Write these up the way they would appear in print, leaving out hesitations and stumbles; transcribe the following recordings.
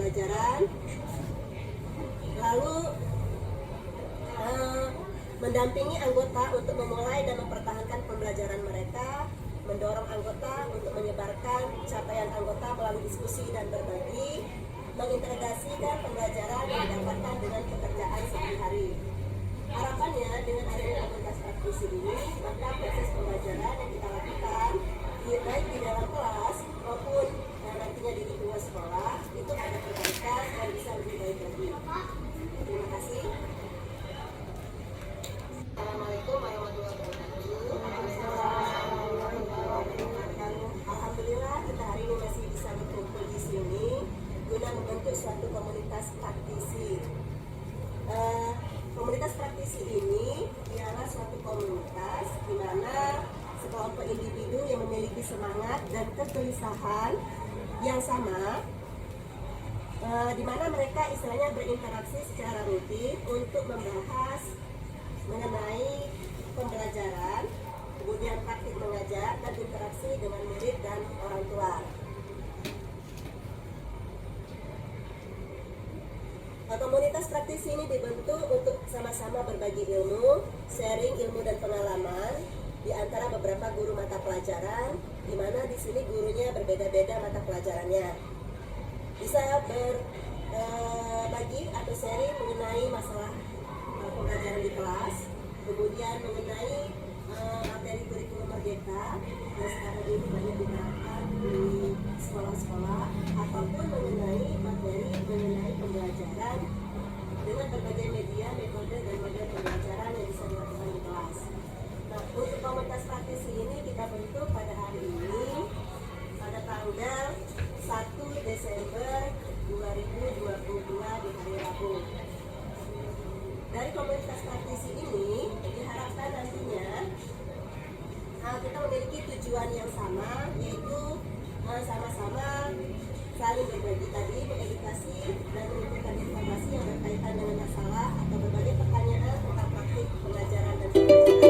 pembelajaran, lalu mendampingi anggota untuk memulai dan mempertahankan pembelajaran mereka, mendorong anggota untuk menyebarkan capaian anggota melalui diskusi dan berbagi, mengintegrasikan pembelajaran yang didapatkan dengan pekerjaan sehari-hari. Harapannya dengan adanya komunitas praktisi ini, maka proses pembelajaran yang kita lakukan baik di dalam kelas maupun nantinya di lingkungan sekolah itu ada perbaikan dan bisa lebih baik lagi. Terima kasih. Assalamualaikum warahmatullahi wabarakatuh. Alhamdulillah kita hari ini masih bisa berkumpul di sini guna membentuk suatu komunitas praktisi. Komunitas praktisi ini ialah suatu komunitas di mana sekelompok individu yang memiliki semangat dan kegelisahan yang sama, di mana mereka istilahnya berinteraksi secara rutin untuk membahas mengenai pembelajaran, kemudian praktik mengajar dan interaksi dengan murid dan orang tua. Komunitas praktisi ini dibentuk untuk sama-sama berbagi ilmu, sharing ilmu dan pengalaman di antara beberapa guru mata pelajaran, di mana di sini gurunya berbeda-beda mata pelajarannya. Bisa berbagi atau sharing mengenai masalah pembelajaran di kelas, kemudian mengenai materi kurikulum merdeka yang sekarang ini banyak diterapkan di sekolah-sekolah, ataupun mengenai materi mengenai pembelajaran dengan berbagai media, metode dan model pembelajaran yang bisa dilakukan di kelas. Nah, untuk komunitas praktisi ini kita bentuk pada hari ini pada tanggal 1 Desember 2022 di hari Rabu. Dari komunitas praktisi ini diharapkan nantinya kita memiliki tujuan yang sama, yaitu sama-sama saling berbagi tadi, mengedukasi dan mengumpulkan informasi yang berkaitan dengan masalah atau berbagai pertanyaan tentang praktik pengajaran dan pembelajaran.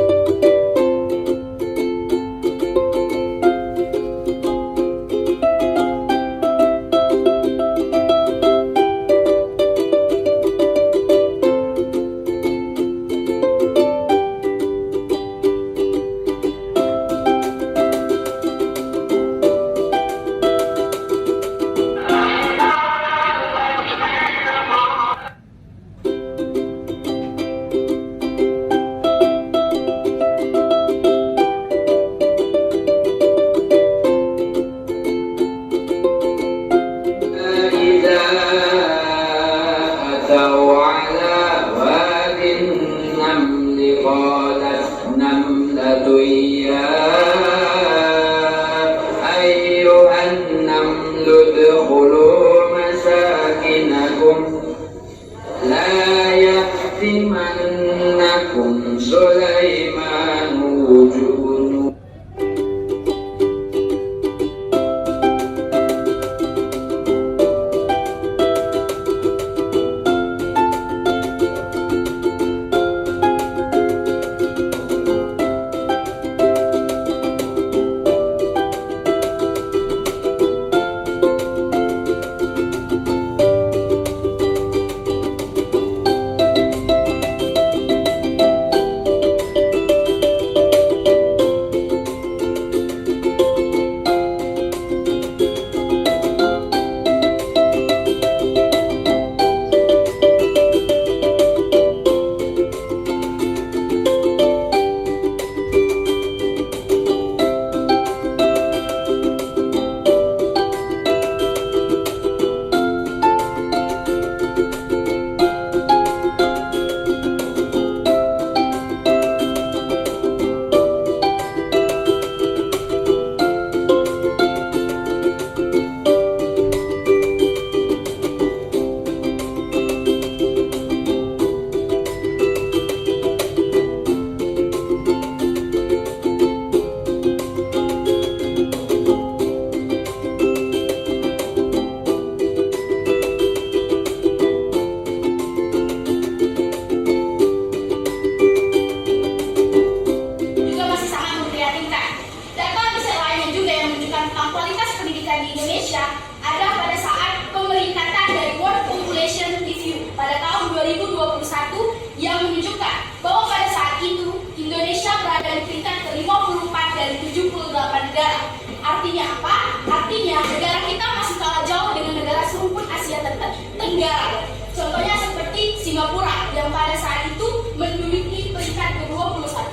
Artinya apa? Artinya negara kita masih kalah jauh dengan negara serumpun Asia Tenggara. Contohnya seperti Singapura yang pada saat itu menduduki peringkat ke-21,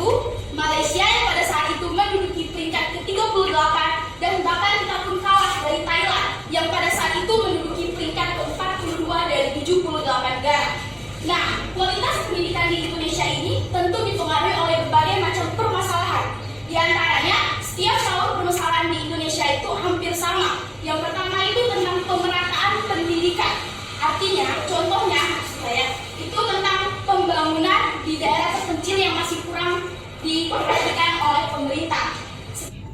Malaysia yang pada saat itu menduduki peringkat ke-38, dan bahkan kita pun kalah dari Thailand yang pada saat itu menduduki peringkat ke-42 dari 78 negara. Nah, kualitas pendidikan di Indonesia ini tentu dipengaruhi oleh berbagai macam permasalahan. Di antaranya, setiap syaur permasalahan di Indonesia itu hampir sama. Yang pertama itu tentang pemerataan pendidikan. Artinya, contohnya, itu tentang pembangunan di daerah terpencil yang masih kurang diperhatikan oleh pemerintah.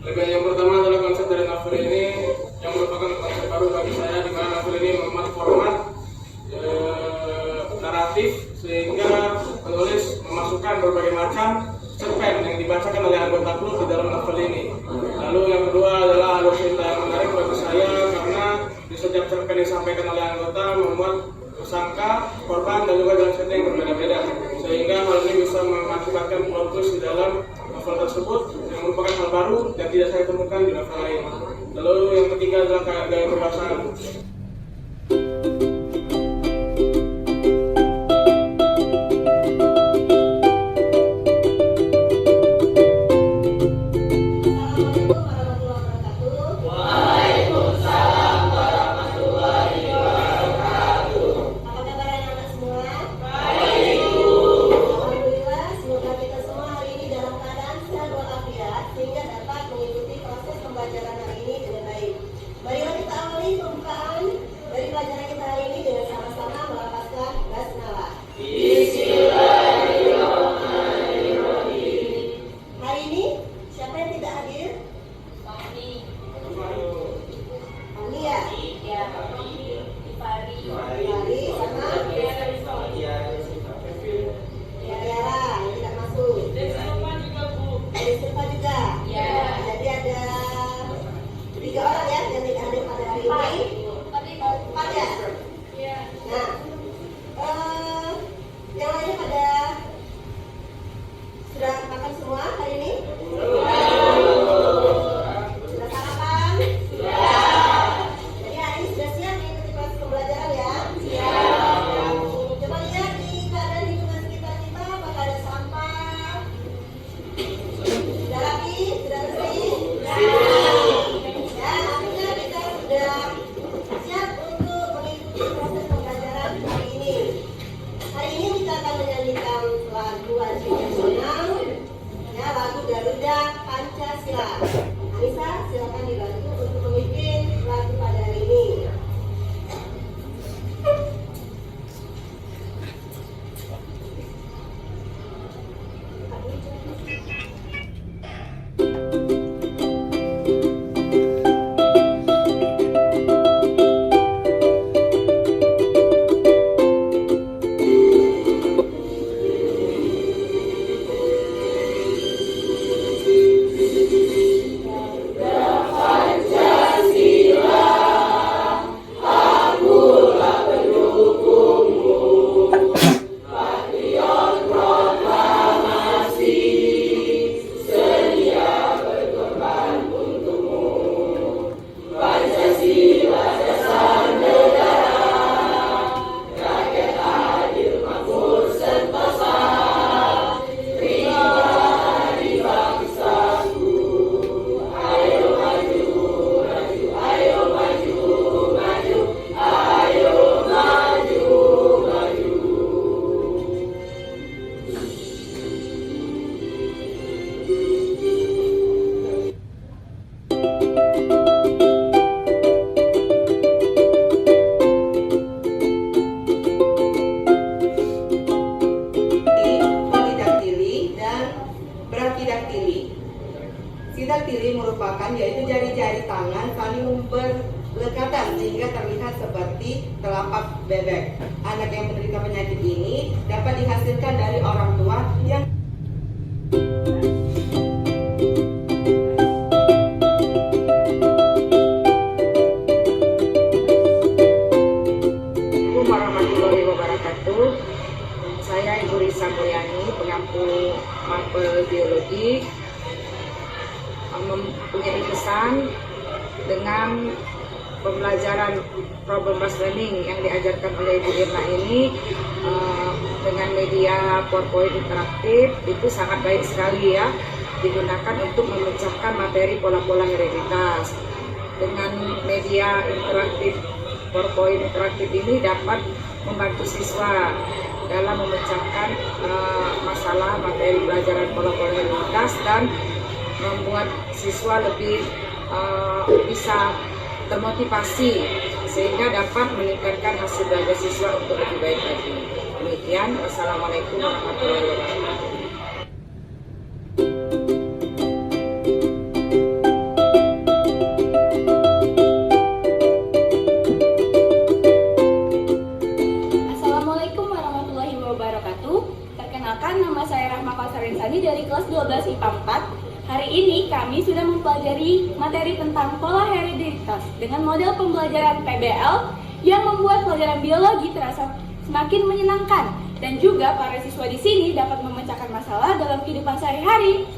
Yang pertama adalah konsep dari novel ini yang merupakan konsep baru bagi saya, di mana novel ini memuat format naratif sehingga penulis memasukkan berbagai macam cerpen yang dibacakan oleh anggota klub di dalam novel ini. Lalu yang kedua adalah alur cerita yang menarik bagi saya karena di setiap cerpen yang disampaikan oleh anggota memuat tersangka, korban, dan juga dalam cerita yang berbeda-beda, sehingga hal ini bisa mengakibatkan plot twist di dalam novel tersebut yang merupakan hal baru dan tidak saya temukan di novel lain. Lalu yang ketiga adalah gaya berbahasa. Sehingga dapat mengikuti proses pembelajaran hari ini dengan baik. Marilah kita awali pembukaan dari pelajaran kita hari ini dengan sama-sama melafazkan basmalah. Bismillahirrahmanirrahim. Hari ini siapa yang tidak hadir? Fahmi ya? Iya. Fahri sama? Tiara yang tidak masuk. Ada Silva juga. Ya. Jadi ada 3 orang ya yang tidak hadir pada hari ini. 4 ya. Nah, yang lainnya pada sudah makan semua hari ini? Sudah sarapan? Jadi hari ini sudah siap mengikuti proses pembelajaran ya? Siap. Coba lihat di keadaan lingkungan sekitar kita, apakah ada sampah? Sudah rapi? Sudah bersih? Ya, artinya kita sudah siap untuk mengikuti proses pembelajaran hari ini. Hari ini kita akan menyanyikan lagu wajib nasional, ya, lagu Garuda Pancasila. Anissa, silakan dibantu untuk memimpin lagu pada hari ini. Sidaktili merupakan yaitu jari-jari tangan saling berdekatan sehingga terlihat seperti telapak bebek. Anak yang menderita penyakit ini dapat dihasilkan dari orang tua yang Assalamualaikum warahmatullahi wabarakatuh. Saya Ibu Risa Mulyani, pengampu mapel biologi, mempunyai pesan dengan pembelajaran problem based learning yang diajarkan oleh Ibu Irna ini dengan media PowerPoint interaktif itu sangat baik sekali ya, digunakan untuk memecahkan materi pola-pola hereditas. Dengan media interaktif PowerPoint interaktif ini dapat membantu siswa dalam memecahkan masalah materi pelajaran pola-pola hereditas dan membuat siswa lebih bisa termotivasi sehingga dapat meningkatkan hasil belajar siswa untuk lebih baik lagi. Demikian, wassalamualaikum warahmatullahi wabarakatuh. Assalamualaikum warahmatullahi wabarakatuh. Perkenalkan, nama saya Rahma Kausarinsani dari kelas 12 IPA 4. Hari ini kami sudah mempelajari materi tentang pola hereditas dengan model pembelajaran PBL yang membuat pelajaran biologi terasa semakin menyenangkan dan juga para siswa di sini dapat memecahkan masalah dalam kehidupan sehari-hari.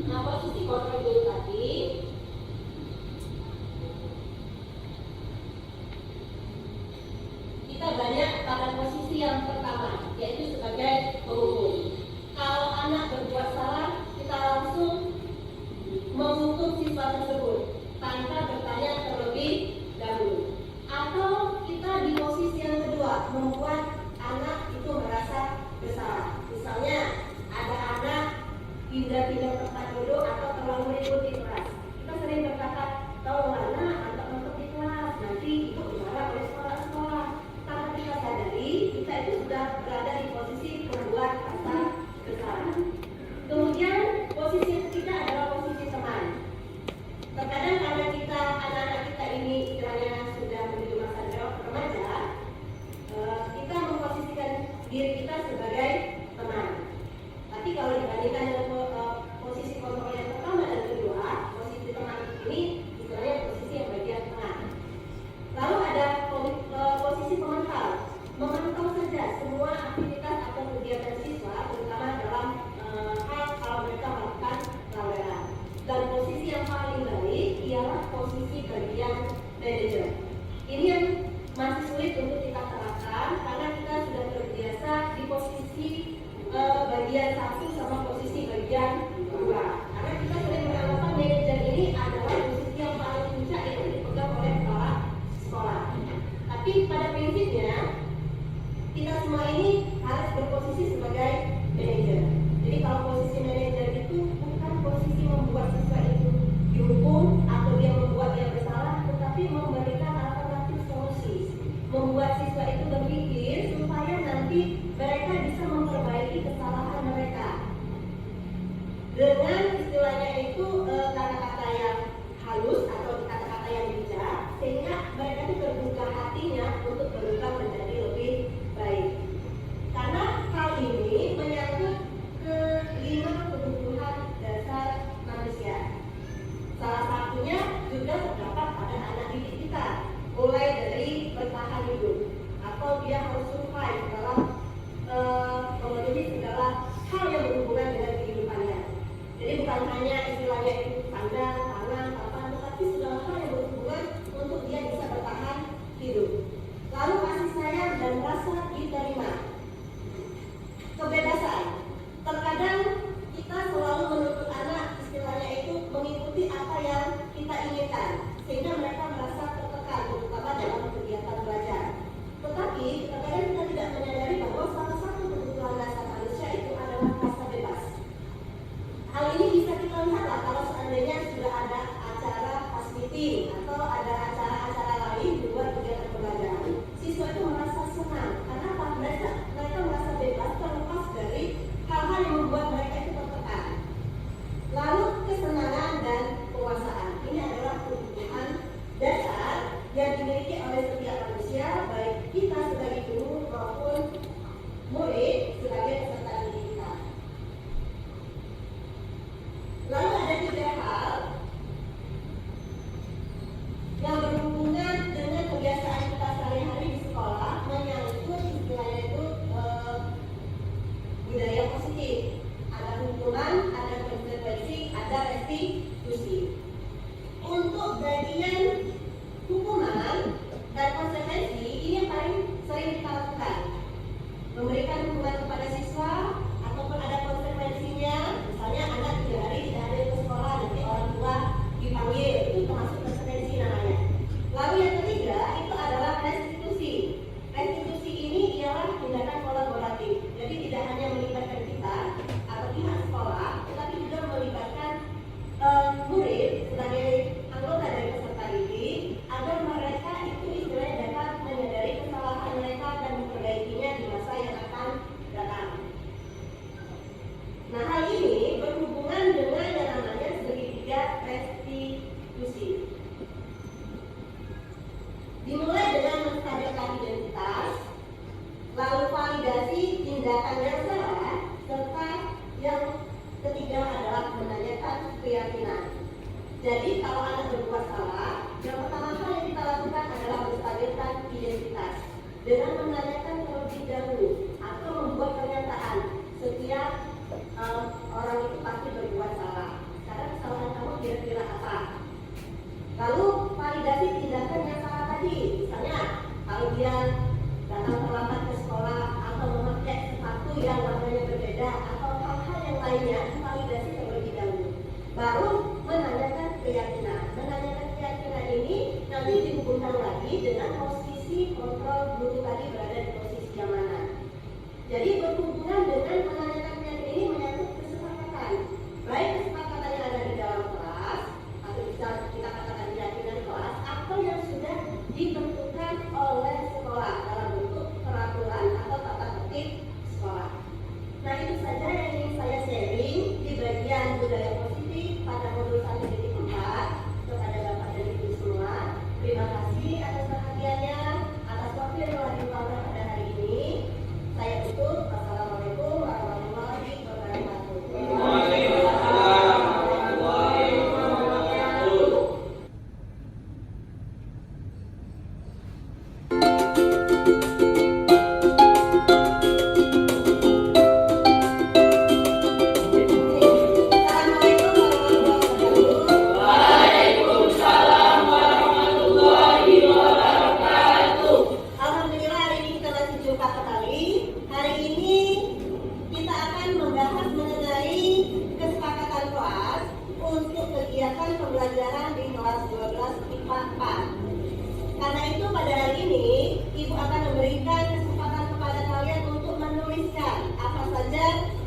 Nah, posisi kontrol dulu tadi. Kita banyak pada posisi yang pertama, yaitu sebagai penghukum. Kalau anak berbuat salah, kita langsung menghukum siswa tersebut tanpa bertanya terlebih dahulu. Atau kita di posisi yang kedua, membuat anak itu merasa bersalah. Misalnya ada anak pindah-pindah tempat duduk atau terlalu ribut di kelas. Kita sering berkata, tahu anak untuk di kelas, nanti itu dimarah oleh sekolah-sekolah. Tanpa kita sadari, kita itu sudah berada di posisi membuat rasa bersalah. Kemudian posisi yang ketiga adalah posisi teman. Terkadang karena kita anak-anak kita ini istilahnya sudah menuju masa remaja, kita memposisikan diri kita sebagai teman. Tapi kalau dibandingkan dengan posisi kontrol yang pertama dan kedua, posisi teman ini istilahnya posisi yang bagian tengah. Lalu ada posisi pemantau. Memantau saja semua aktivitas atau kegiatan siswa, terutama dalam hal kalau mereka melakukan pelanggaran. Dan posisi yang paling baik ialah posisi bagian manajer. Ini yang masih sulit untuk kita terapkan karena kita sudah terbiasa di posisi bagian satu sama posisi bagian dua. Karena kita sering beranggapan manajer ini adalah posisi yang paling puncak yang dipegang oleh kepala sekolah. Tapi pada prinsipnya kita semua ini harus berposisi sebagai manajer. Jadi kalau posisi manajer itu bukan posisi membuat siswa itu dihukum atau dia membuat dia bersalah, tetapi memberikan alternatif solusi, membuat siswa itu berpikir supaya nanti mereka bisa memperbaiki kesalahan mereka dengan istilahnya itu kata-kata yang halus atau kata-kata yang bijak, sehingga mereka itu terbuka hatinya untuk berubah menjadi lebih baik. Karena hal ini menyangkut ke 5 kebutuhan dasar manusia. Salah satunya juga terdapat pada anak didik kita, mulai dari bertahan hidup atau dia harus survive dalam memenuhi segala hal yang berhubungan dengan kehidupannya. Jadi bukan hanya istilahnya itu sandang, pangan, papan, tetapi segala hal yang berhubungan untuk dia bisa bertahan hidup. Lalu kasih sayang dan rasa diterima. Kebebasan. Terkadang kita selalu menuntut anak istilahnya itu mengikuti apa yang kita inginkan, sehingga mereka merasa tertekan, terutama dalam kegiatan belajar. Tetapi terkadang kita tidak menyadari bahwa salah satu kebutuhan dasar manusia itu adalah rasa bebas. Hal ini bisa kita lihatlah kalau seandainya sudah ada acara pas meeting atau ada acara-acara lain di luar kegiatan pembelajaran. Siswa itu merasa senang. Karena apa? Mereka merasa bebas terlepas dari hal-hal yang membuat mereka itu tertekan. Lalu kesenangan dan kekuasaan. Ini adalah kebutuhan dasar yang dimiliki oleh setiap manusia, baik kita sebagai guru maupun murid sebagai peserta didik kita. Lalu ada 3 hal yang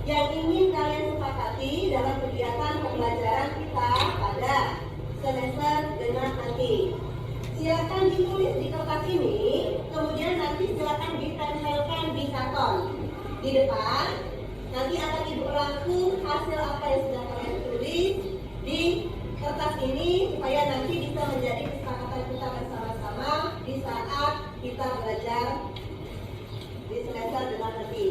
yang ingin kalian sepakati dalam kegiatan pembelajaran kita pada semester genap nanti. Silakan ditulis di kertas ini, kemudian nanti silakan ditempelkan di karton di depan. Nanti akan Ibu rangkum hasil apa yang sudah kalian tulis di kertas ini supaya nanti bisa menjadi kesepakatan kita bersama-sama di saat kita belajar di semester genap nanti.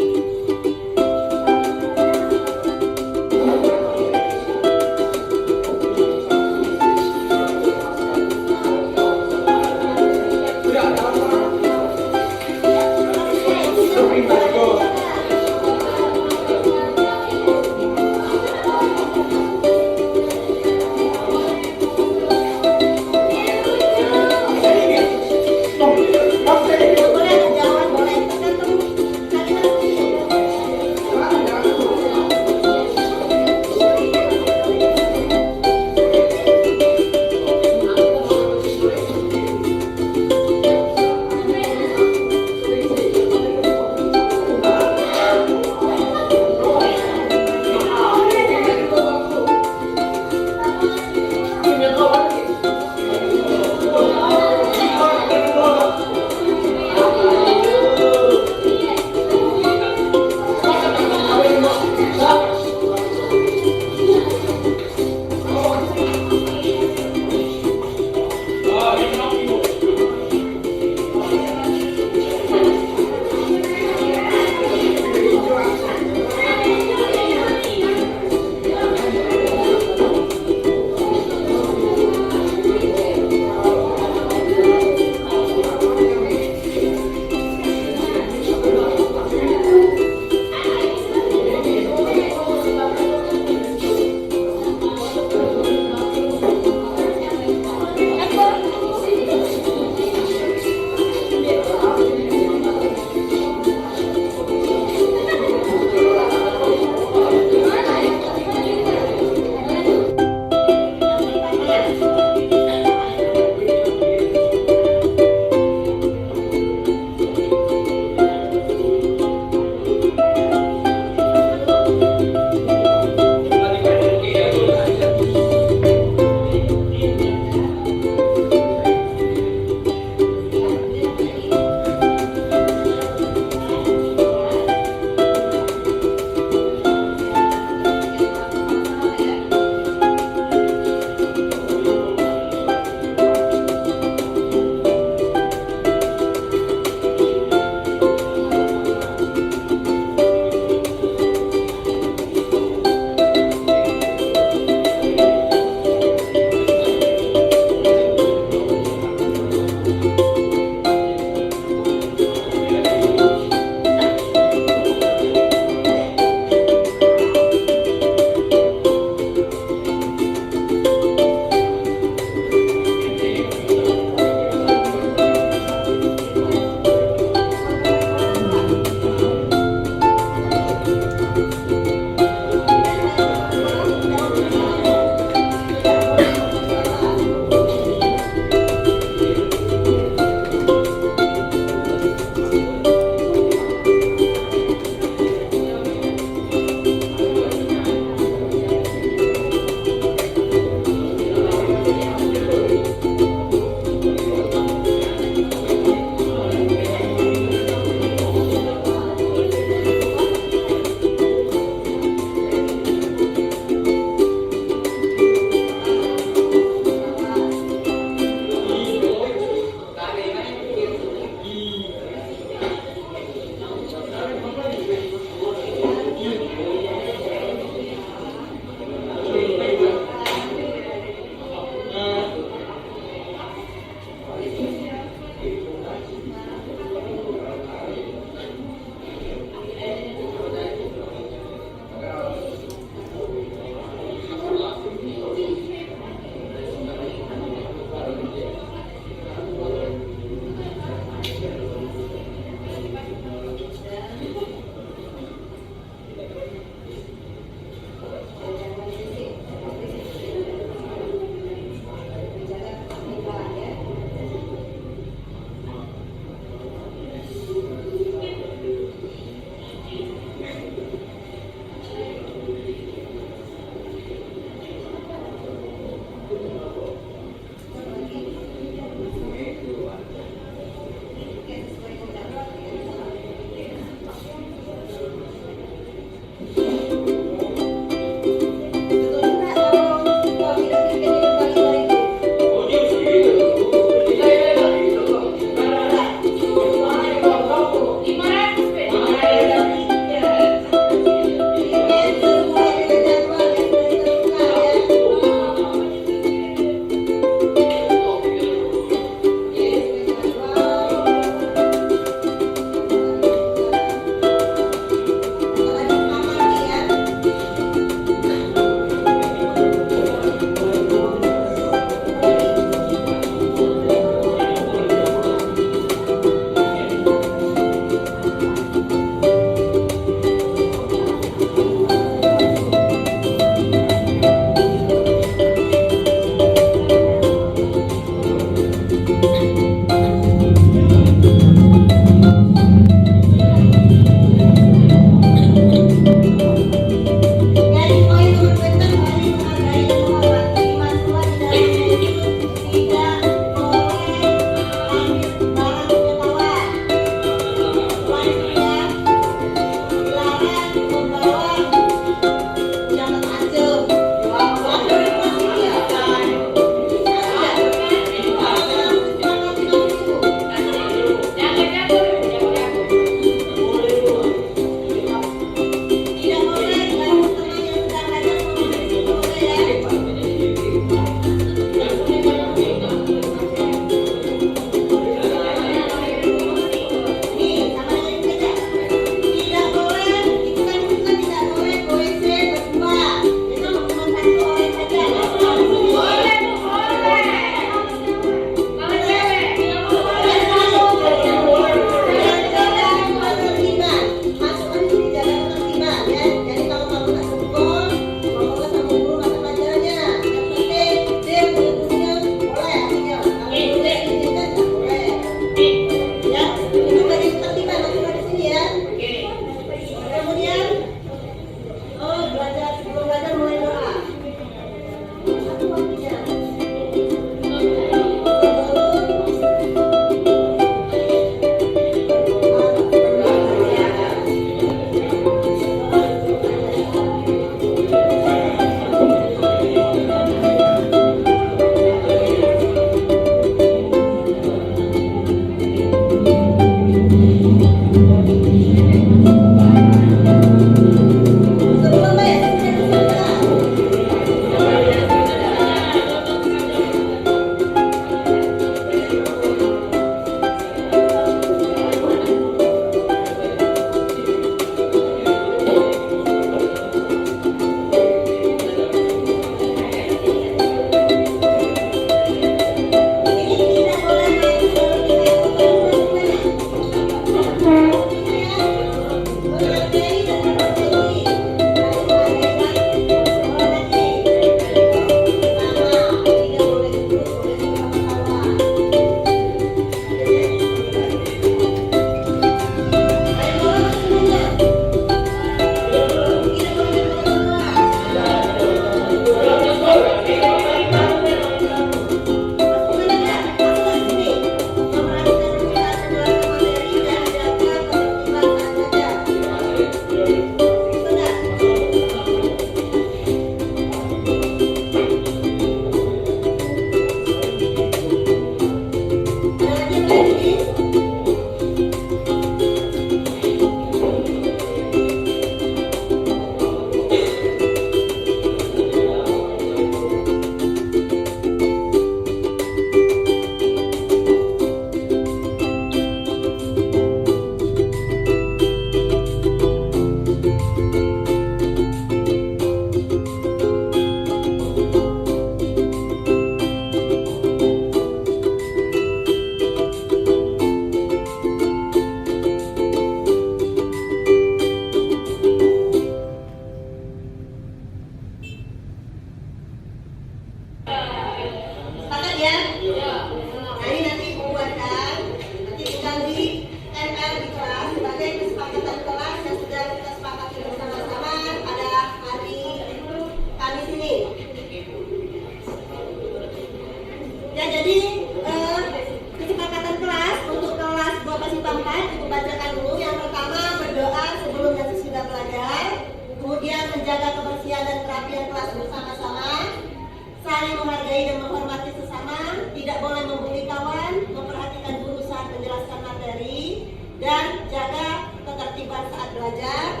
saling menghargai dan menghormati sesama, tidak boleh membuli kawan, memperhatikan guru saat menjelaskan materi, dan jaga ketertiban saat belajar.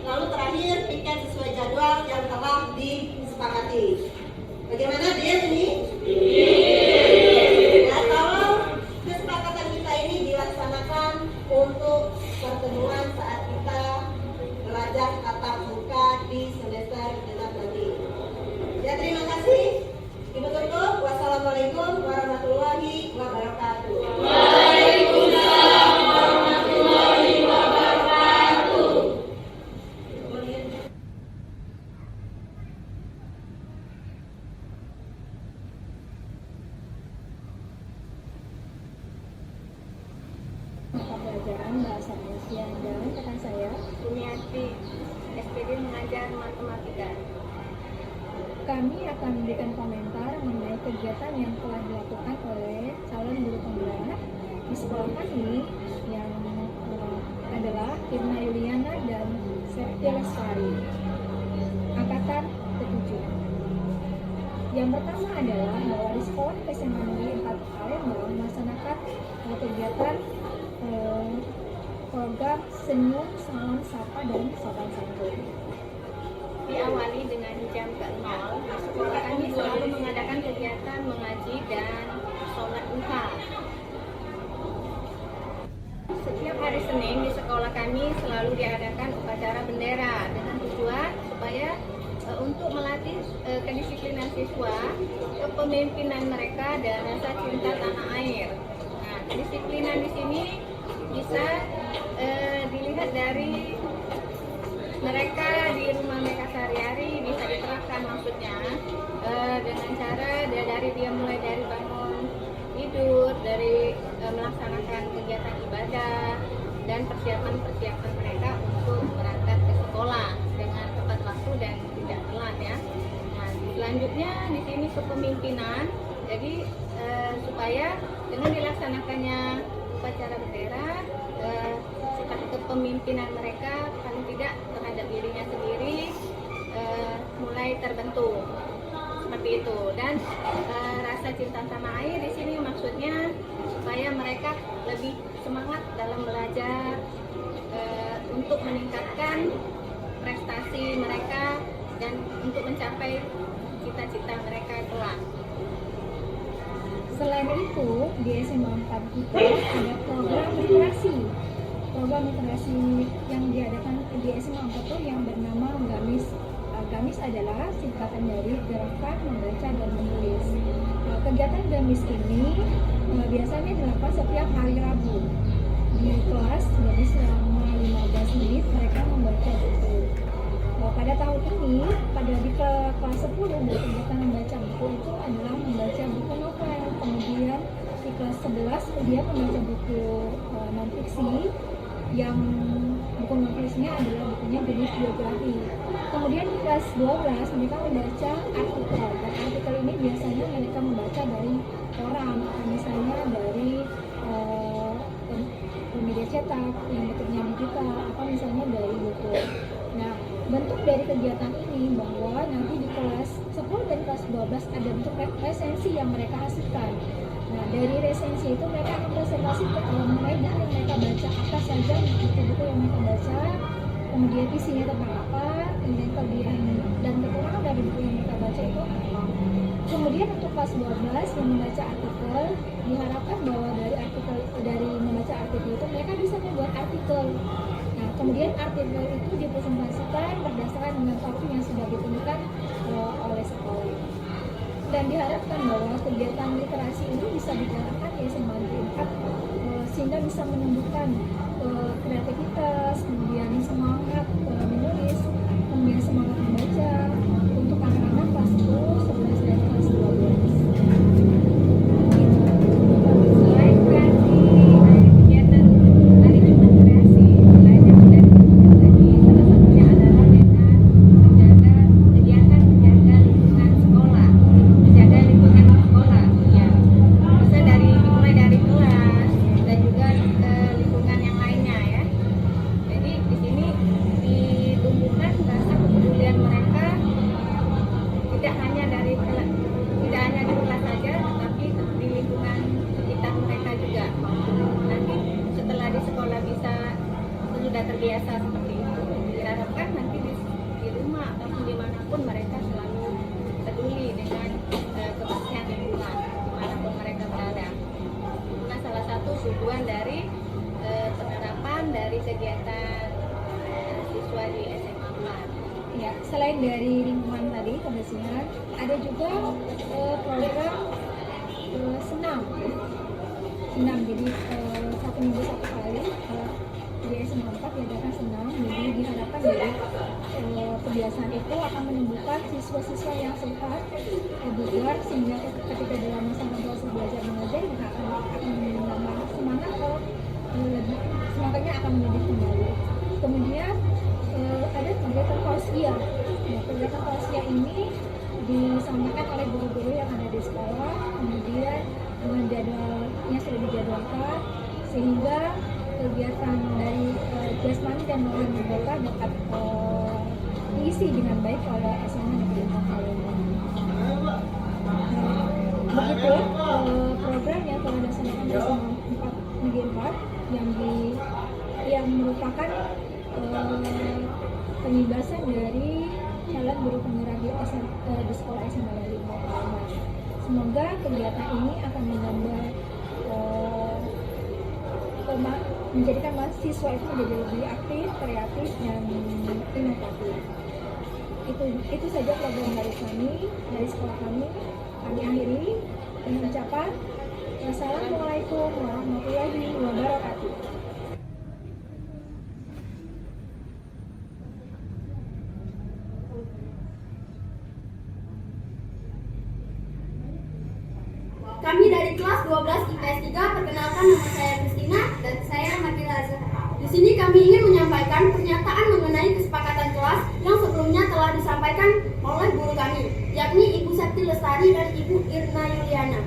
Lalu terakhir, piket sesuai jadwal yang telah disepakati. Bagaimana dia ini? Dan kalau kesepakatan kita ini dilaksanakan untuk pertemuan saat kita belajar tatap muka di semester genap nanti. Ya, terima kasih. Ibu tutup. Wassalamualaikum warahmatullahi wabarakatuh. Waalaikumsalam warahmatullahi wabarakatuh. Mata pelajaran bahasa Indonesia dan rekan saya Sumiati, SPD mengajar matematika. kami akan memberikan komentar mengenai kegiatan yang telah dilakukan oleh calon guru pemula di sekolah kami yang adalah Irma Yuliana dan Septi Lestari angkatan ke-7. Yang pertama adalah bahwa di sekolah SMA Negeri 4 Palembang melaksanakan kegiatan program Senyum, Salam, Sapa, dan Sopan Santun. Diawali dengan jam ke-0, sekolah kami selalu mengadakan kegiatan mengaji dan sholat duha. Setiap hari Senin di sekolah kami selalu diadakan upacara bendera dengan tujuan supaya untuk melatih kedisiplinan siswa, kepemimpinan mereka, dan rasa cinta tanah air. Nah, kedisiplinan di sini bisa dilihat dari mereka di rumah mereka sehari-hari, bisa diterapkan maksudnya dengan cara dari dia mulai dari bangun tidur, dari melaksanakan kegiatan ibadah dan persiapan mereka untuk berangkat ke sekolah dengan tepat waktu dan tidak telat ya. Nah, selanjutnya di sini kepemimpinan, jadi supaya dengan dilaksanakannya upacara bendera, sifat kepemimpinan mereka paling tidak terhadap dirinya sendiri mulai terbentuk seperti itu. Dan rasa cinta tanah air di sini maksudnya supaya mereka lebih semangat dalam belajar untuk meningkatkan prestasi mereka dan untuk mencapai cita-cita mereka kelak. Selain itu, di SMA 4 kita ada program literasi. Program literasi yang diadakan di SMA 4 itu yang bernama GAMIS. GAMIS adalah singkatan dari Gerakan Membaca dan Menulis. Kegiatan GAMIS ini biasanya dilakukan setiap hari Rabu. Di kelas, jadi selama 15 menit mereka membaca buku. Pada tahun ini, di kelas 10, kegiatan membaca buku itu adalah membaca buku novel. Kemudian di kelas 11 dia membaca buku non-fiksi yang buku non-fiksinya adalah bukunya jenis biografi. Kemudian di kelas 12 mereka membaca artikel, dan artikel ini biasanya mereka membaca dari koran, misalnya dari media cetak yang bentuknya digital, atau misalnya dari buku. Nah, bentuk dari kegiatan ini bahwa nanti di kelas 10 dan kelas 12 ada bentuk resensi yang mereka hasilkan. Nah, dari resensi itu mereka akan presentasi mengenai buku yang mereka baca, apa saja buku-buku yang mereka baca, kemudian isinya tentang apa, kemudian kelebihan dan kekurangan dari buku yang mereka baca itu apa. Kemudian untuk kelas 12 yang membaca artikel, diharapkan bahwa dari membaca artikel itu mereka bisa membuat artikel. Nah, kemudian artikel itu dipresentasikan berdasarkan dengan topik yang sudah ditentukan oleh sekolah. Dan diharapkan bahwa kegiatan literasi ini bisa dijalankan di SMA 4 sehingga bisa menumbuhkan kreativitas, kemudian semangat menulis, kemudian semangat membaca untuk anak-anak kelas 10, 11 dan kelas 12. Selain kreasi, kegiatan hari Jumat kreasi lain yang sudah disebutkan tadi, salah satunya adalah dengan menjaga lingkungan sekolah, menjaga lingkungan sekolah ya, bisa dimulai dari kelas dan juga lingkungan yang lainnya ya. Jadi di sini ditumbuhkan rasa kepedulian sudah terbiasa seperti itu. Diharapkan nanti di rumah ataupun dimanapun mereka selalu peduli dengan kebersihan lingkungan dimanapun mereka berada. Nah, salah satu tujuan dari penerapan dari kegiatan siswa di SMA 4. Ya, selain dari lingkungan tadi kebersihan, ada juga program senam. Jadi 1 minggu 1 kali di SMA 4 diadakan senam. Jadi diharapkan dari kebiasaan itu akan menumbuhkan siswa-siswa yang sehat, bugar, sehingga ketika dalam masa proses belajar mengajar maka akan menambah semangat atau semangatnya akan menjadi kembali. Kemudian ada kegiatan tausiah. Kegiatan tausiah ini disampaikan oleh guru-guru yang ada di sekolah, kemudian dengan jadwalnya sudah dijadwalkan sehingga kegiatan dari jasmani dan rohani mereka dapat diisi dengan baik oleh SMA Negeri 4 Palembang. Begitu program yang telah dilaksanakan di SMA Negeri 4 yang merupakan penyebasan dari calon guru penggerak di sekolah SMA Negeri 4 Palembang. Semoga kegiatan ini akan menambah menjadikan mahasiswa itu menjadi lebih aktif, kreatif, dan inovatif. Itu saja program dari kami, dari sekolah kami. Kami akhiri dengan ucapan Wassalamualaikum warahmatullahi wabarakatuh. Kami dari kelas 12 IPS 3, perkenalkan nama saya Kristina dan saya Makila Azhar. Di sini kami ingin menyampaikan pernyataan mengenai kesepakatan kelas yang sebelumnya telah disampaikan oleh guru kami, yakni Ibu Sakti Lestari dan Ibu Irna Yuliana.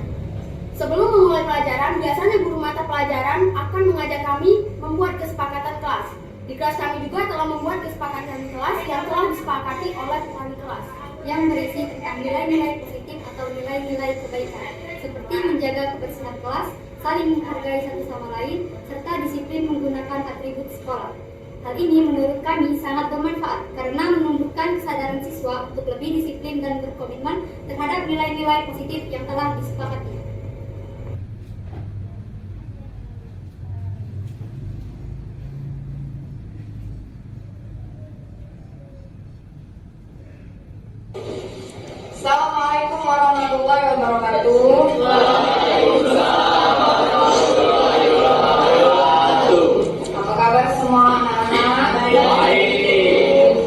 Sebelum memulai pelajaran, biasanya guru mata pelajaran akan mengajak kami membuat kesepakatan kelas. Di kelas kami juga telah membuat kesepakatan kelas yang telah disepakati oleh wali kelas, yang berisi tentang nilai-nilai positif atau nilai-nilai kebaikan, seperti menjaga kebersihan kelas, saling menghargai satu sama lain, serta disiplin menggunakan atribut sekolah. Hal ini menurut kami sangat bermanfaat karena menumbuhkan kesadaran siswa untuk lebih disiplin dan berkomitmen terhadap nilai-nilai positif yang telah disepakati. Assalamualaikum warahmatullahi wabarakatuh. Apa kabar semua anak-anak? Baik.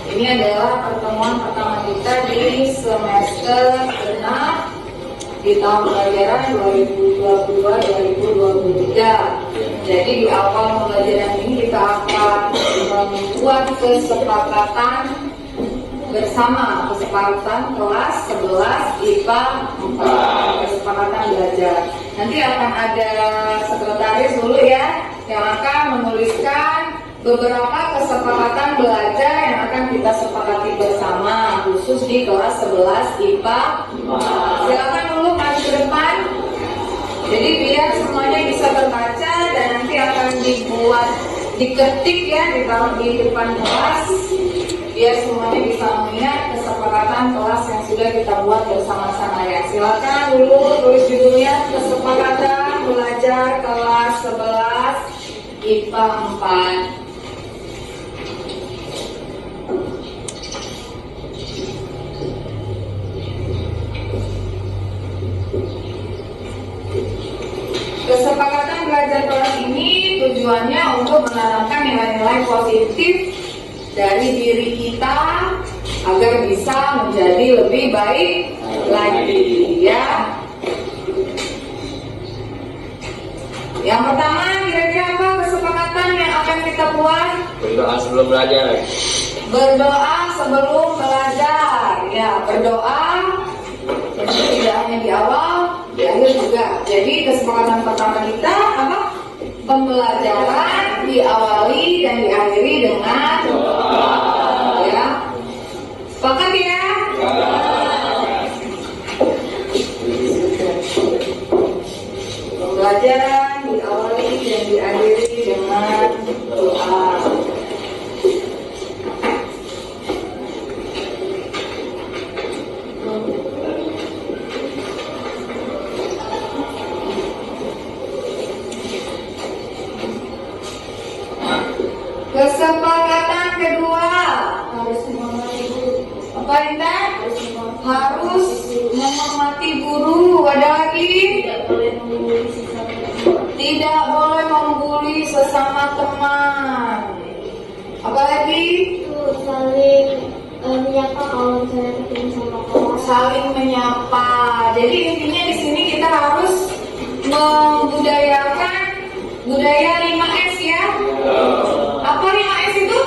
Ini adalah pertemuan pertama kita di semester 6 di tahun pelajaran 2022-2023. Jadi di awal pembelajaran ini kita akan membuat kesepakatan bersama, kesepakatan kelas 11 IPA 4, kesepakatan belajar. Nanti akan ada sekretaris dulu ya yang akan menuliskan beberapa kesepakatan belajar yang akan kita sepakati bersama khusus di kelas 11 IPA 4. Silakan dulu maju ke depan. Jadi biar semuanya bisa terbaca dan nanti akan dibuat diketik ya, ditaruh di depan kelas biar semuanya bisa melihat kesepakatan kelas yang sudah kita buat bersama-sama ya. Silakan dulu tulis judulnya kesepakatan belajar kelas 11 IPA 4. Kesepakatan belajar kelas ini tujuannya untuk menanamkan nilai-nilai positif dari diri kita agar bisa menjadi lebih baik lagi ya. Yang pertama, kira-kira apa kesepakatan yang akan kita buat? Berdoa sebelum belajar. Berdoa sebelum belajar ya, berdoa tidak hanya di awal, di akhir juga. Jadi kesepakatan pertama kita apa? Pembelajaran diawali dan diakhiri dengan doa. Ya, sepakat ya? Pembelajaran diawali dan diakhiri dengan doa. Intan? Harus menghormati guru. Ada lagi? Tidak boleh membuli sesama teman. Apa lagi? Saling menyapa kalau misalnya ketemu sama kawan. Saling menyapa. Jadi intinya di sini kita harus membudayakan budaya 5S ya. Apa 5S itu?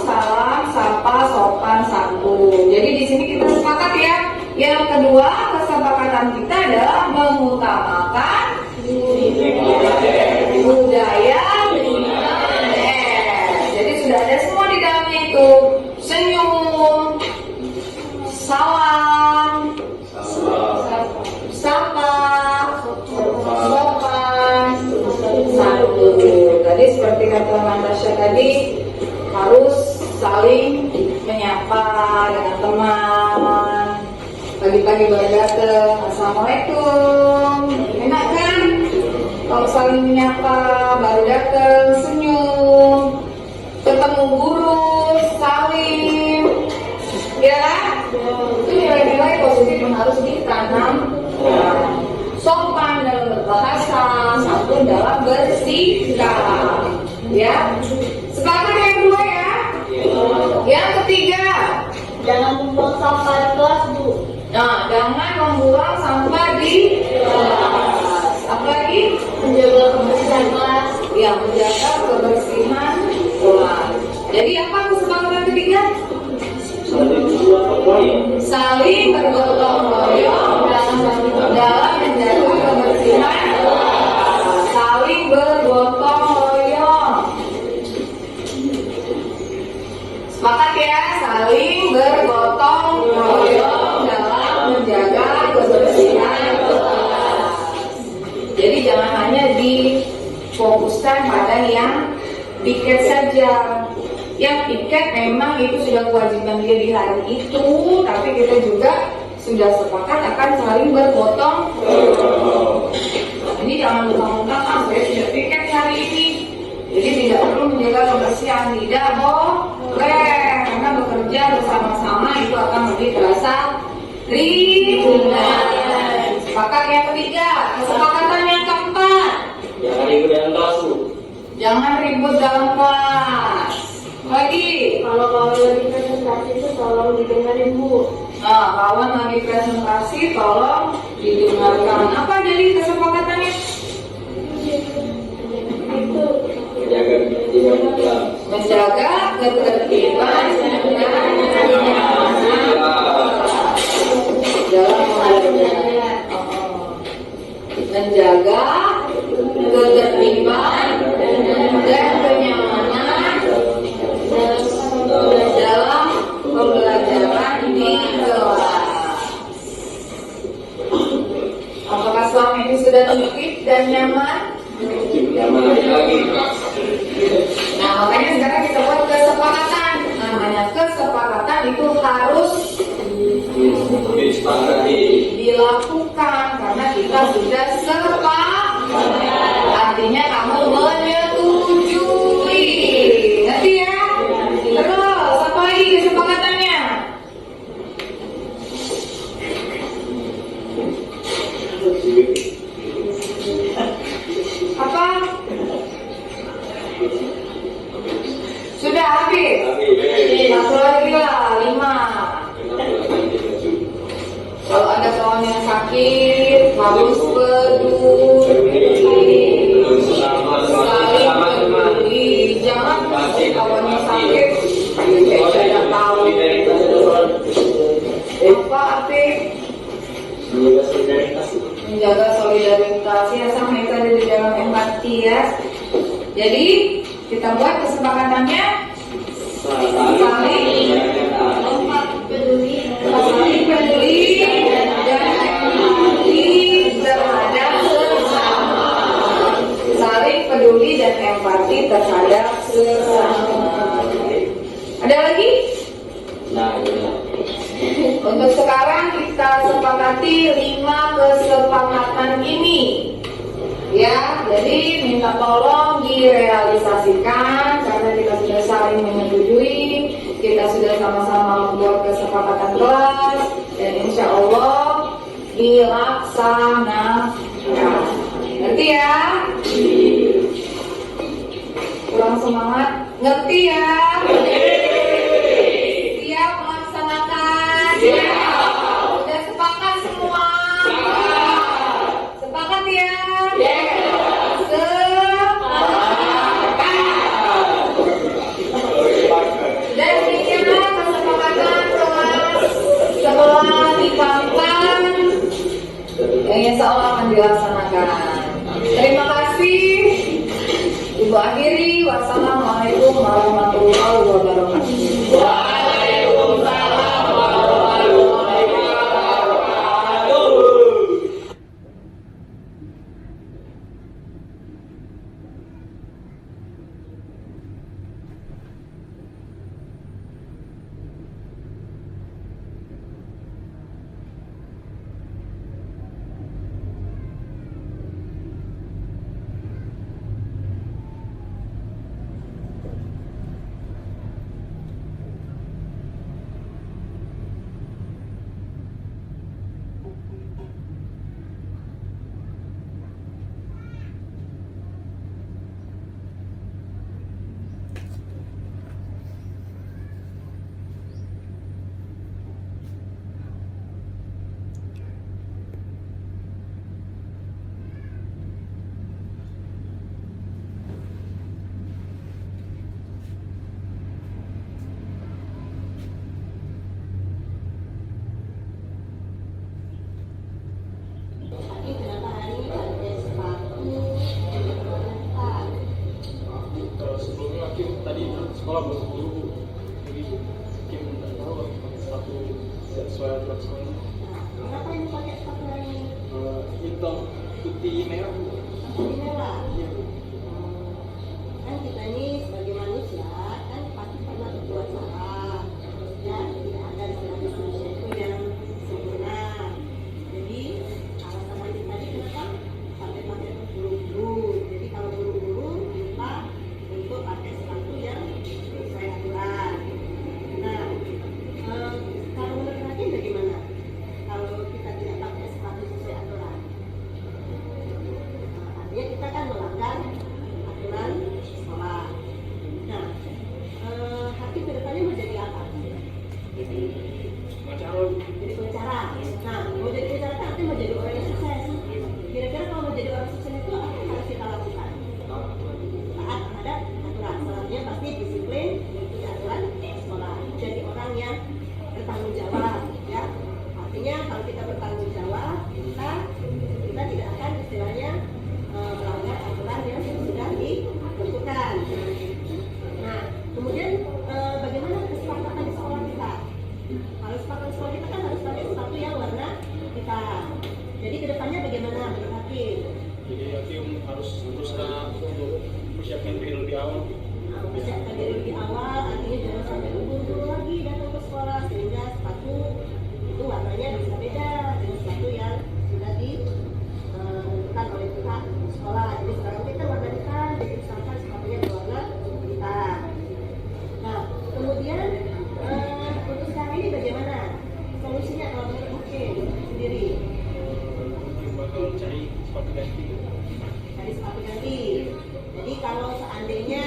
Salam, sapa, sopan, santun. Jadi di sini kita sepakat ya. Yang kedua, kesepakatan kita adalah mengutamakan budaya 5S. Jadi sudah ada semua di dalamnya itu. Senyum, salam, sapa, sopan, santun. Tadi seperti kata Natasha tadi, harus saling menyapa dengan teman. Pagi-pagi baru datang, assalamualaikum. Enak kan? Kalau saling menyapa, baru datang, senyum. Ketemu guru, salim. Ya kan? Itu nilai-nilai positif yang harus ditanam. Sopan dalam berbahasa, santun dalam bersikap. Ya, sepakat yang kedua ya. Yang ketiga, Jangan membuang sampah di kelas, Bu. nah jangan membuang sampah di kelas. Apalagi Menjaga kebersihan kelas. ya, menjaga kebersihan kelas. Jadi apa kesepakatan ketiga? Saling bergotong royong dalam menjaga kebersihan kelas. Saling bergotong royong. Sepakat ya, saling bergotong royong dalam menjaga kebersihan kelas. Jadi jangan hanya difokuskan pada yang piket saja. Yang piket memang itu sudah kewajiban dia di hari itu, tapi kita juga sudah sepakat akan saling bergotong royong. Ini jangan lupa-lupa, saya sudah piket hari ini, jadi tidak perlu menjaga kebersihan, tidak boleh, karena bekerja bersama-sama itu akan lebih terasa ringan. Sepakat yang ketiga, kesepakatan yang keempat. Jangan ribut dalam kelas, Bu. Jangan ribut dalam kelas. Lagi, Kalau kawan lagi presentasi itu tolong didengarin, Bu. nah kawan lagi presentasi, tolong didengarkan. Apa jadi kesepakatannya? Itu Jaga ketertiban kelas. Menjaga ketertiban dan kenyamanan dalam belajar. Menjaga ketertiban dan kenyamanan dalam pembelajaran di kelas. Apakah selama ini sudah tertib dan nyaman? Nyaman lagi. Nah, makanya sekarang kita buat kesepakatan. Namanya kesepakatan itu harus Disepakati. dilakukan karena kita sudah sepakat. Artinya kamu menyetujui. Ngerti ya? Terus, apa lagi kesepakatannya? Apa? Sudah habis? Satu lagi lah, 5. Kalau ada kawan yang sakit, harus peduli. Saling peduli. Jangan kawannya sakit, tidak tahu. Apa arti? Menjaga solidaritas ya, sama yang tadi di dalam empati ya. Jadi kita buat kesepakatannya saling peduli dan empati terhadap sesama. Saling peduli dan empati terhadap sesama. Ada lagi? Untuk sekarang kita sepakati 5 kesepakatan ini. Ya, jadi minta tolong direalisasikan karena kita sudah saling menyetujui, kita sudah sama-sama membuat kesepakatan kelas, dan insya Allah dilaksanakan. Ngerti ya? Kurang semangat? Ngerti ya? Siap melaksanakan? Siap. Udah sepakat semua? Sepakat ya? Dan demikianlah kesepakatan kelas setelah dipangkan yang insya Allah akan dilaksanakan. Terima kasih. Ibu akhiri. Wassalamualaikum warahmatullahi wabarakatuh. Waalaikumsalam warahmatullahi wabarakatuh. Tapi kenapa hari ini ada sepatu yang bermanfaat? Kalau sebelumnya Hakim tadi sekolah belum dulu, jadi Hakim tidak tahu pakai sepatu tidak sesuai aturan sekolah. Kenapa ini pakai sepatu hari ini? Hitam, putih, merah. Ini merah. Iya. Kan kita ini sebagai manusia kan pasti pernah berbuat salah, ya tidak ada istilah manusia itu yang sempurna. Jadi alasan tadi kenapa sampai pakai buru-buru. Jadi kalau buru-buru lupa untuk pakai sepatu yang sesuai aturan. Nah, kalau menurut Hakim bagaimana? Kalau kita tidak pakai sepatu sesuai aturan, artinya kita kan melanggar aturan sekolah. Nah, Hakim kedepannya mau jadi apa? Pengacara. Jadi pengacara. Nah, mau jadi pengacara kan artinya mau jadi orang yang sukses. Kira-kira kalau mau jadi orang sukses itu apa yang harus kita lakukan? Taat terhadap aturan. Selanjutnya pasti disiplin, mengikuti aturan sekolah. Jadi orang yang bertanggung jawab, ya. Artinya kalau kita bertanggung jawab, kita tidak akan istilahnya melanggar aturan yang sudah ditentukan. Nah, kemudian bagaimana kesepakatan di sekolah kita? Kalau sepatu sekolah kita kan harus pakai sepatu yang warna hitam. Jadi kedepannya bagaimana menurut Hakim? Jadi Hakim harus berusaha untuk persiapkan diri lebih awal. Persiapkan diri lebih awal, artinya jangan sampai buru-buru lagi datang ke sekolah sehingga sepatu itu warnanya bisa beda dengan sepatu yang sudah ditentukan oleh pihak sekolah. Jadi sekarang kita warna hitam, jadi misalkan sepatunya berwarna hitam. Nah, kemudian untuk sekarang ini bagaimana solusinya kalau menurut Hakim sendiri? Hakim bakal cari sepatu ganti. Cari sepatu ganti. Jadi kalau seandainya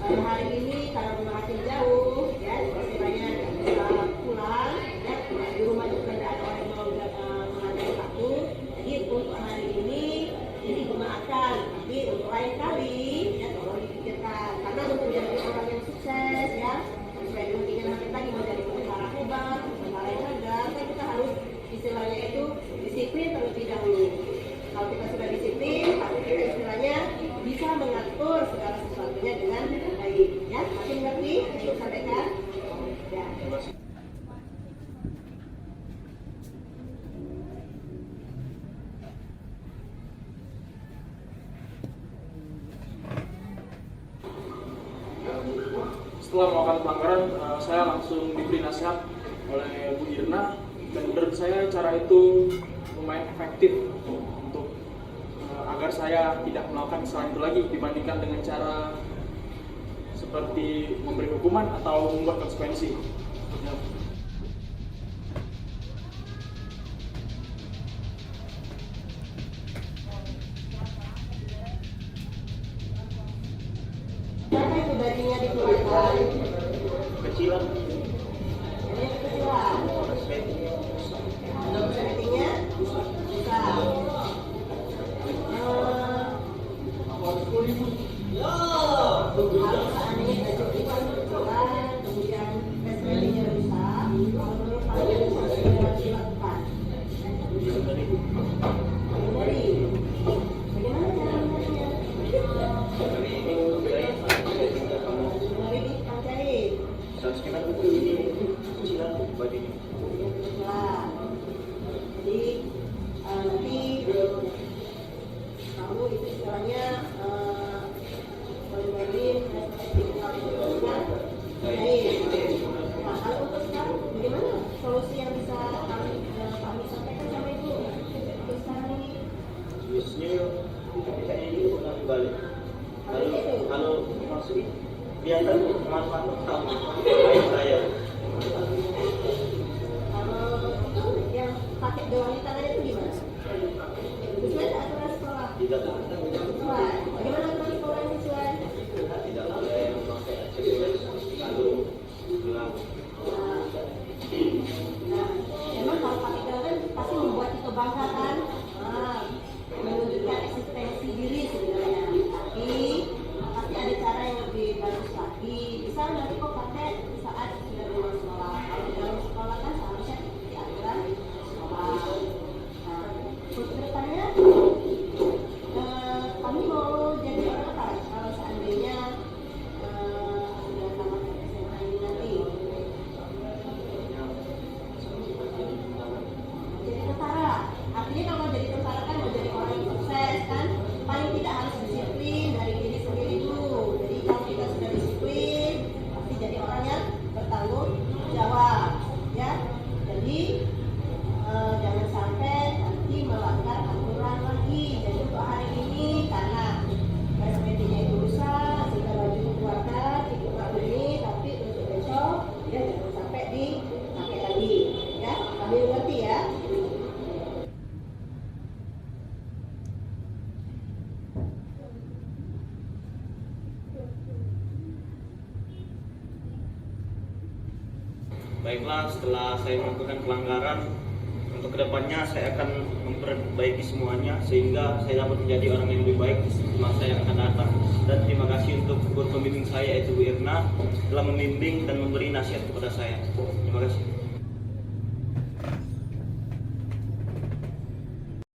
hari ini kalau rumah Hakim jauh, ya istilahnya nggak bisa pulang, ya di rumah juga tidak ada orang yang mau mengambil sepatu. Jadi untuk hari ini jadi dimaafkan, tapi untuk lain kali ya tolong dipikirkan. Karena untuk menjadi orang yang sukses, ya sesuai dengan keinginan Hakim tadi mau jadi pengacara hebat, pengacara yang handal, kan kita harus istilahnya itu disiplin terlebih dahulu. Kalau kita sudah disiplin, pasti kita istilahnya bisa mengatur segala sesuatunya dengan baik. Ya, Hakim ngerti yang saya sampaikan? Ya. Setelah melakukan pelanggaran, saya langsung diberi nasihat oleh Bu Irna, dan menurut saya cara itu lumayan efektif untuk agar saya tidak melakukan kesalahan itu lagi dibandingkan dengan cara seperti memberi hukuman atau membuat konsekuensi. Ya. Kenapa itu dagingnya dikeluarkan? Kecilan. Ini kekecilan. Untuk settingnya bisa. Kalau seandainya baju kita kekecilan, kemudian resletingnya rusak, kalau menurut kalian harus dilakukan. Dari bagaimana cara mengenainya? Dari di tukang jahit. Nah, jadi nanti kamu itu istilahnya menulis Nah, kalau untuk sekarang bagaimana solusi yang bisa kami sampaikan sama ibu untuk sekarang ini? Kalau maksudnya biarkan manfaat kamu baik saya. Kalau yang pakai doang tangannya itu gimana? Sesuai tak aturan sekolah? Tidak Sesuai. Bagaimana aturan sekolah yang sesuai? tidak boleh memakai aksesoris lalu bilang Nah, memang kalau pakai doang kan pasti membuat kita bangga kan? Menunjukkan eksistensi diri sebenarnya. Tapi pasti ada cara yang lebih bagus lagi. Bisa nanti kok pakai di saat sudah di luar sekolah. Kalau di dalam sekolah kan seharusnya di aturan sekolah. Nah, untuk kedepannya kami mau jadi orang apa? Kalau seandainya sudah tamat SMA ini nanti. Jadi tentara. Artinya kalau jadi tentara kan mau jadi orang yang sukses kan, paling tidak harus disiplin dari diri sendiri dulu. Jadi kalau kita sudah disiplin, pasti jadi orang yang bertanggung jawab, ya. Jadi jangan sampai nanti melanggar aturan lagi. Jadi untuk hari ini karena SPT-nya itu rusak, sehingga baju dikeluarkan, dikeluarkan ini, tapi untuk besok ya jangan sampai dipakai lagi, ya. Kami mengerti ya. baiklah, setelah saya melakukan pelanggaran, untuk kedepannya saya akan memperbaiki semuanya sehingga saya dapat menjadi orang yang lebih baik di masa yang akan datang. Dan terima kasih untuk guru pembimbing saya yaitu Bu Irna telah membimbing dan memberi nasihat kepada saya. Terima kasih.